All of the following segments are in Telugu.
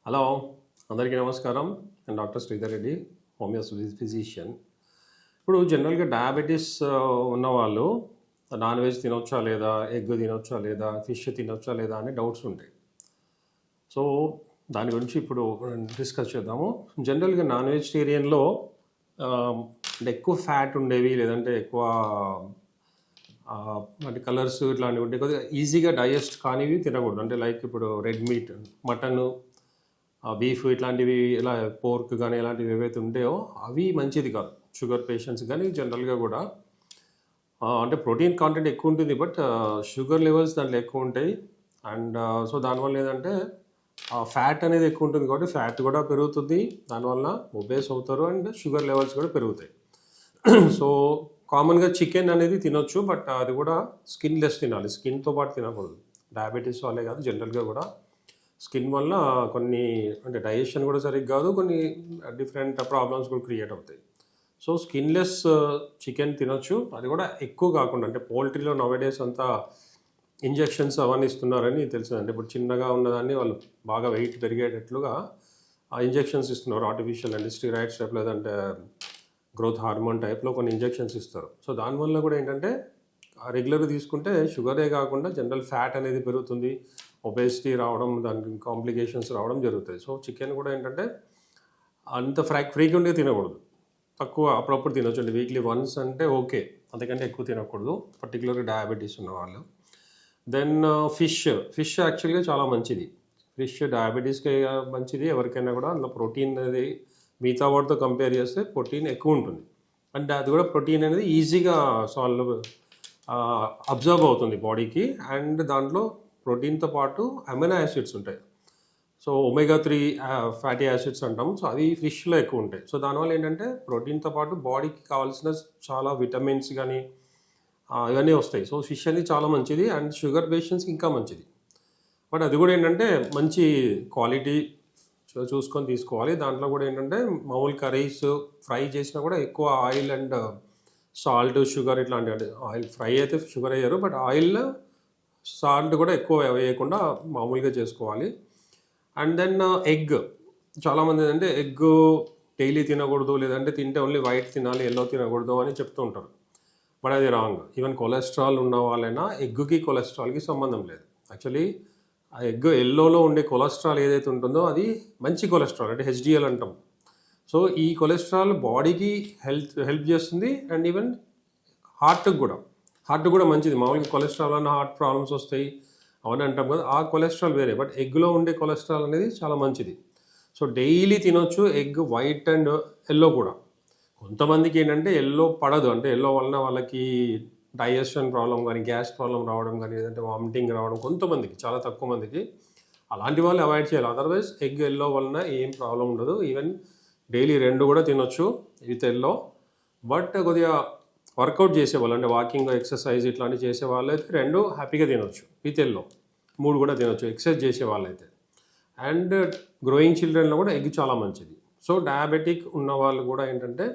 హలో, అందరికీ నమస్కారం. నేను doctor Sridhar Reddy, homeo physician. ఇప్పుడు జనరల్గా డయాబెటీస్ ఉన్నవాళ్ళు నాన్ వెజ్ తినొచ్చా లేదా, ఎగ్ తినొచ్చా లేదా, ఫిష్ తినొచ్చా లేదా అని డౌట్స్ ఉంటాయి. సో దాని గురించి ఇప్పుడు డిస్కస్ చేద్దాము. జనరల్గా నాన్ వెజిటేరియన్లో అంటే ఎక్కువ ఫ్యాట్ ఉండేవి, లేదంటే ఎక్కువ అంటే కలర్స్ ఇట్లాంటివి ఉంటే కొద్దిగా ఈజీగా డైజెస్ట్ కానివి తినకూడదు. అంటే లైక్ ఇప్పుడు రెడ్ మీట్, మటన్, బీఫ్ ఇట్లాంటివి, ఇలా పోర్క్ కానీ ఇలాంటివి ఏవైతే ఉంటాయో అవి మంచిది కాదు షుగర్ పేషెంట్స్ కానీ జనరల్గా కూడా. అంటే ప్రోటీన్ కాంటెంట్ ఎక్కువ ఉంటుంది, బట్ షుగర్ లెవెల్స్ దాంట్లో ఎక్కువ ఉంటాయి. అండ్ సో దానివల్ల ఏంటంటే ఫ్యాట్ అనేది ఎక్కువ ఉంటుంది కాబట్టి ఫ్యాట్ కూడా పెరుగుతుంది, దానివల్ల ఒబేస్ అవుతారు అండ్ షుగర్ లెవెల్స్ కూడా పెరుగుతాయి. సో కామన్గా చికెన్ అనేది తినొచ్చు, బట్ అది కూడా స్కిన్లెస్ తినాలి, స్కిన్తో పాటు తినకూడదు. డయాబెటీస్ వాళ్ళే కాదు, జనరల్గా కూడా స్కిన్ వల్ల కొన్ని అంటే డైజెషన్ కూడా సరిగ్గా కాదు, కొన్ని డిఫరెంట్ ప్రాబ్లమ్స్ కూడా క్రియేట్ అవుతాయి. సో స్కిన్లెస్ చికెన్ తినొచ్చు, అది కూడా ఎక్కువ కాకుండా. అంటే పోల్ట్రీలో నవేడేస్ అంతా ఇంజెక్షన్స్ అవన్నీ ఇస్తున్నారని తెలిసిందంటే, ఇప్పుడు చిన్నగా ఉన్నదాన్ని వాళ్ళు బాగా వెయిట్ పెరిగేటట్లుగా ఆ ఇంజెక్షన్స్ ఇస్తున్నారు, ఆర్టిఫిషియల్ అంటే స్టిరాయిడ్స్ టైప్, లేదంటే గ్రోత్ హార్మోన్ టైప్లో కొన్ని ఇంజెక్షన్స్ ఇస్తారు. సో దానివల్ల కూడా ఏంటంటే రెగ్యులర్గా తీసుకుంటే షుగరే కాకుండా జనరల్ ఫ్యాట్ అనేది పెరుగుతుంది, ఒబేసిటీ రావడం, దానికి కాంప్లికేషన్స్ రావడం జరుగుతాయి. సో చికెన్ కూడా ఏంటంటే అంత ఫ్రీక్వెంట్గా తినకూడదు, తక్కువ అప్పుడప్పుడు తినొచ్చు. అంటే వీక్లీ వన్స్ అంటే ఓకే, అంతకంటే ఎక్కువ తినకూడదు, పర్టికులర్గా డయాబెటీస్ ఉన్న వాళ్ళు. దెన్ ఫిష్ యాక్చువల్గా చాలా మంచిది. ఫిష్ డయాబెటీస్కి మంచిది, ఎవరికైనా కూడా. అందులో ప్రోటీన్ అనేది మిగతా వాటితో కంపేర్ చేస్తే ప్రోటీన్ ఎక్కువ ఉంటుంది. అండ్ అది కూడా ప్రోటీన్ అనేది ఈజీగా అబ్జర్వ్ అవుతుంది బాడీకి. అండ్ దాంట్లో ప్రోటీన్తో పాటు అమైనో యాసిడ్స్ ఉంటాయి. సో ఒమేగా 3 ఫ్యాటీ యాసిడ్స్ అంటాం. సో అవి ఫిష్లో ఎక్కువ ఉంటాయి. సో దానివల్ల ఏంటంటే ప్రోటీన్తో పాటు బాడీకి కావాల్సిన చాలా విటమిన్స్ కానీ ఇవన్నీ వస్తాయి. సో ఫిష్ అనేది చాలా మంచిది, అండ్ షుగర్ పేషెంట్స్కి ఇంకా మంచిది. బట్ అది కూడా ఏంటంటే మంచి క్వాలిటీ చూసుకొని తీసుకోవాలి. దాంట్లో కూడా ఏంటంటే మామూలు కర్రీస్ ఫ్రై చేసినా కూడా ఎక్కువ ఆయిల్ అండ్ సాల్ట్, షుగర్ ఇట్లాంటివి. అంటే ఆయిల్ ఫ్రై అయితే షుగర్ వేయరు, బట్ ఆయిల్ సాల్ట్ కూడా ఎక్కువ వేయకుండా మామూలుగా చేసుకోవాలి. అండ్ దెన్ ఎగ్, చాలామంది ఏంటంటే ఎగ్ డైలీ తినకూడదు, లేదంటే తింటే ఓన్లీ వైట్ తినాలి, ఎల్లో తినకూడదు అని చెప్తూ ఉంటారు. బట్ అది రాంగ్. ఈవెన్ కొలెస్ట్రాల్ ఉన్న వాళ్ళైనా ఎగ్కి కొలెస్ట్రాల్కి సంబంధం లేదు. యాక్చువల్లీ ఆ ఎగ్ ఎల్లోలో ఉండే కొలెస్ట్రాల్ ఏదైతే ఉంటుందో అది మంచి కొలెస్ట్రాల్, అంటే హెచ్డిఎల్ అంటాం. సో ఈ కొలెస్ట్రాల్ బాడీకి హెల్ప్ చేస్తుంది, అండ్ ఈవెన్ హార్ట్ కూడా మంచిది. మామూలుగా కొలెస్ట్రాల్ అన్న హార్ట్ ప్రాబ్లమ్స్ వస్తాయి అవన్నీ అంటాం కదా, ఆ కొలెస్ట్రాల్ వేరే. బట్ ఎగ్లో ఉండే కొలెస్ట్రాల్ అనేది చాలా మంచిది. సో డైలీ తినొచ్చు ఎగ్, వైట్ అండ్ ఎల్లో కూడా. కొంతమందికి ఏంటంటే ఎల్లో పడదు, అంటే ఎల్లో వలన వాళ్ళకి డైజెషన్ ప్రాబ్లం కానీ, గ్యాస్ ప్రాబ్లం రావడం కానీ, లేదంటే వామిటింగ్ రావడం కొంతమందికి, చాలా తక్కువ మందికి. అలాంటి వాళ్ళు అవాయిడ్ చేయాలి. అదర్వైజ్ ఎగ్ ఎల్లో వలన ఏం ప్రాబ్లం ఉండదు. ఈవెన్ డైలీ 2 కూడా తినొచ్చు విత్ ఎల్లో. బట్ కొద్దిగా వర్కౌట్ చేసేవాళ్ళు, అంటే వాకింగ్, ఎక్సర్సైజ్ ఇట్లాంటివి చేసే వాళ్ళు అయితే 2 హ్యాపీగా తినొచ్చు విత్ ఎల్లో. 3 కూడా తినొచ్చు ఎక్సర్సైజ్ చేసే వాళ్ళైతే. అండ్ గ్రోయింగ్ చిల్డ్రన్లో కూడా ఎగ్ చాలా మంచిది. సో డయాబెటిక్ ఉన్న వాళ్ళు కూడా ఏంటంటే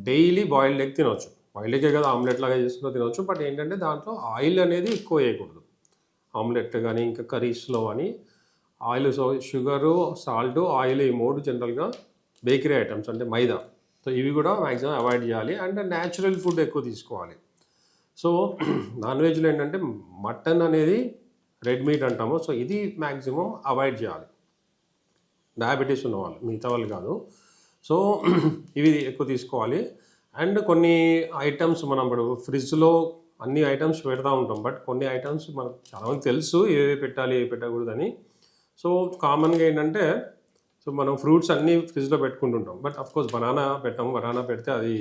డైలీ బాయిల్డ్ ఎగ్ తినొచ్చు. బాయిల్డ్ ఎగ్గే కదా, ఆమ్లెట్ లాగా చేసుకుంటూ తినొచ్చు. బట్ ఏంటంటే దాంట్లో ఆయిల్ అనేది ఎక్కువ వేయకూడదు. ఆమ్లెట్ కానీ ఇంకా కర్రీస్లో కానీ oil, so sugar, salt, oil, ఈ 3 జనరల్గా బేకరీ ఐటమ్స్ అంటే మైదా. సో ఇవి కూడా మ్యాక్సిమం అవాయిడ్ చేయాలి. అండ్ న్యాచురల్ ఫుడ్ ఎక్కువ తీసుకోవాలి. సో నాన్ వెజ్లో ఏంటంటే మటన్ అనేది రెడ్ మీట్ అంటాము. సో ఇది మ్యాక్సిమం అవాయిడ్ చేయాలి డయాబెటీస్ ఉన్నవాళ్ళు, మిగతా వాళ్ళు కాదు. సో ఇవి ఎక్కువ తీసుకోవాలి. అండ్ కొన్ని ఐటమ్స్ మనం ఇప్పుడు ఫ్రిడ్జ్లో అన్ని ఐటమ్స్ పెడతా ఉంటాం, బట్ కొన్ని ఐటమ్స్ మనకు చాలామంది తెలుసు ఏవి పెట్టాలి, ఏవి పెట్టకూడదని. సో కామన్గా ఏంటంటే సో మనం ఫ్రూట్స్ అన్నీ ఫ్రిడ్జ్లో పెట్టుకుంటుంటాం, బట్ అఫ్కోర్స్ బనానా పెట్టాము. బనానా పెడితే అది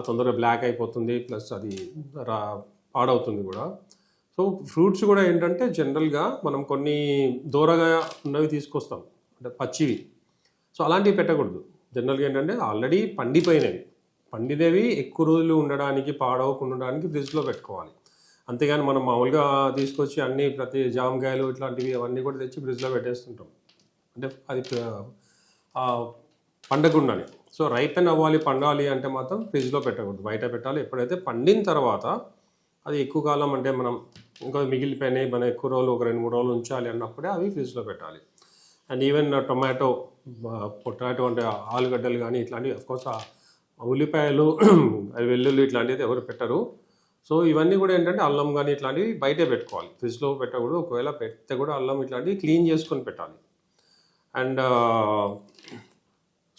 తొందరగా బ్లాక్ అయిపోతుంది, ప్లస్ అది పాడవుతుంది కూడా. సో ఫ్రూట్స్ కూడా ఏంటంటే జనరల్గా మనం కొన్ని దూరగా ఉన్నవి తీసుకొస్తాం, అంటే పచ్చివి. సో అలాంటివి పెట్టకూడదు. జనరల్గా ఏంటంటే ఆల్రెడీ పండినవి ఎక్కువ రోజులు ఉండడానికి, పాడవకుండా ఉండడానికి ఫ్రిడ్జ్లో పెట్టుకోవాలి. అంతేగాని మనం మామూలుగా తీసుకొచ్చి అన్నీ ప్రతి జామకాయలు ఇట్లాంటివి అవన్నీ కూడా తెచ్చి ఫ్రిడ్జ్లో పెట్టేస్తుంటాం, అంటే అది పండకుండానే. సో రైపెన్ అవ్వాలి, పండాలి అంటే మాత్రం ఫ్రిడ్జ్లో పెట్టకూడదు, బయట పెట్టాలి. ఎప్పుడైతే పండిన తర్వాత అది ఎక్కువ కాలం, అంటే మనం ఇంకా మిగిలిపోయినాయి, మనం ఎక్కువ రోజులు, ఒక 2-3 రోజులు ఉంచాలి అన్నప్పుడే అవి ఫ్రిడ్జ్లో పెట్టాలి. అండ్ ఈవెన్ టొమాటో, పొటాటో అంటే ఆలుగడ్డలు కానీ ఇట్లాంటివి అఫ్కోర్స్ ఉల్లిపాయలు వెల్లుల్లి ఇట్లాంటివి ఎవరు పెట్టరు. సో ఇవన్నీ కూడా ఏంటంటే అల్లం కానీ ఇట్లాంటివి బయటే పెట్టుకోవాలి, ఫ్రిడ్జ్లో పెట్టకూడదు. ఒకవేళ పెడితే కూడా అల్లం ఇట్లాంటివి క్లీన్ చేసుకొని పెట్టాలి. అండ్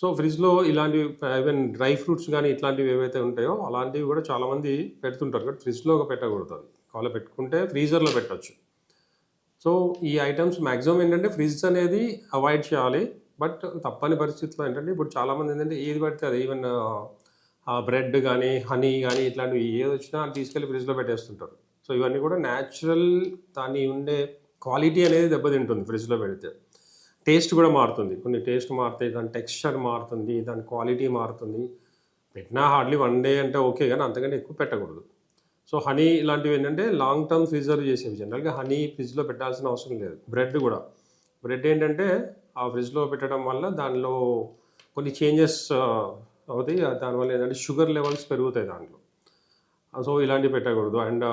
సో ఫ్రిడ్జ్లో ఇలాంటివి ఈవెన్ డ్రై ఫ్రూట్స్ కానీ ఇట్లాంటివి ఏవైతే ఉంటాయో అలాంటివి కూడా చాలామంది పెడుతుంటారు, బట్ ఫ్రిడ్జ్లో పెట్టకూడదు. అది కావాలి పెట్టుకుంటే ఫ్రీజర్లో పెట్టచ్చు. సో ఈ ఐటమ్స్ మ్యాక్సిమం ఏంటంటే ఫ్రిడ్జ్ అనేది అవాయిడ్ చేయాలి. బట్ తప్పని పరిస్థితుల్లో ఏంటంటే ఇప్పుడు చాలామంది ఏంటంటే ఏది పడితే అది ఈవెన్ బ్రెడ్ కానీ హనీ కానీ ఇట్లాంటివి ఏది వచ్చినా అది తీసుకెళ్ళి ఫ్రిడ్జ్లో పెట్టేస్తుంటారు. సో ఇవన్నీ కూడా న్యాచురల్ దాని ఉండే క్వాలిటీ అనేది దెబ్బతింటుంది ఫ్రిడ్జ్లో పెడితే. టేస్ట్ కూడా మారుతుంది, కొన్ని టేస్ట్ మారుతాయి, దాని టెక్స్చర్ మారుతుంది, దాని క్వాలిటీ మారుతుంది. పెట్టినా హార్డ్లీ 1 డే అంటే ఓకే, కానీ అంతకంటే ఎక్కువ పెట్టకూడదు. సో హనీ ఇలాంటివి ఏంటంటే లాంగ్ టర్మ్ ప్రిజర్వ్ చేసేవి. జనరల్గా హనీ ఫ్రిడ్జ్లో పెట్టాల్సిన అవసరం లేదు. బ్రెడ్ కూడా, బ్రెడ్ ఏంటంటే ఆ ఫ్రిడ్జ్లో పెట్టడం వల్ల దానిలో కొన్ని చేంజెస్ అవుతాయి. దానివల్ల ఏంటంటే షుగర్ లెవెల్స్ పెరుగుతాయి దాంట్లో. సో ఇలాంటివి పెట్టకూడదు. అండ్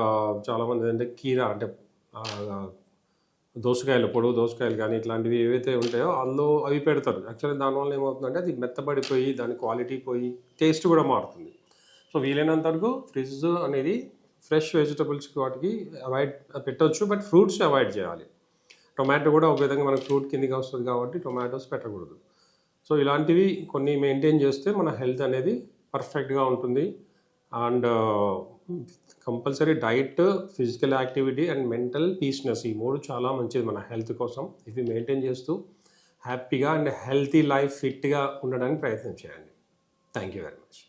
చాలామంది ఏంటంటే కీరా అంటే దోసకాయలు, పొడవు దోసకాయలు కానీ ఇట్లాంటివి ఏవైతే ఉంటాయో అందులో అవి పెడతారు. యాక్చువల్లీ దానివల్ల ఏమవుతుందంటే అది మెత్తబడిపోయి దాని క్వాలిటీ పోయి టేస్ట్ కూడా మారుతుంది. సో వీలైనంత వరకు ఫ్రిడ్జ్ అనేది ఫ్రెష్ వెజిటబుల్స్ వాటికి అవాయిడ్ పెట్టవచ్చు, బట్ ఫ్రూట్స్ అవాయిడ్ చేయాలి. టొమాటో కూడా ఒక విధంగా మనకు ఫ్రూట్ కిందకి వస్తుంది కాబట్టి టొమాటోస్ పెట్టకూడదు. సో ఇలాంటివి కొన్ని మెయింటైన్ చేస్తే మన హెల్త్ అనేది పర్ఫెక్ట్గా ఉంటుంది. And compulsory diet, physical activity and mental peaceness, ఈ 3 చాలా మంచిది మన హెల్త్ కోసం. ఇవి మెయింటైన్ చేస్తూ హ్యాపీగా అండ్ హెల్తీ లైఫ్ ఫిట్గా ఉండడానికి ప్రయత్నం చేయండి. Thank you very much.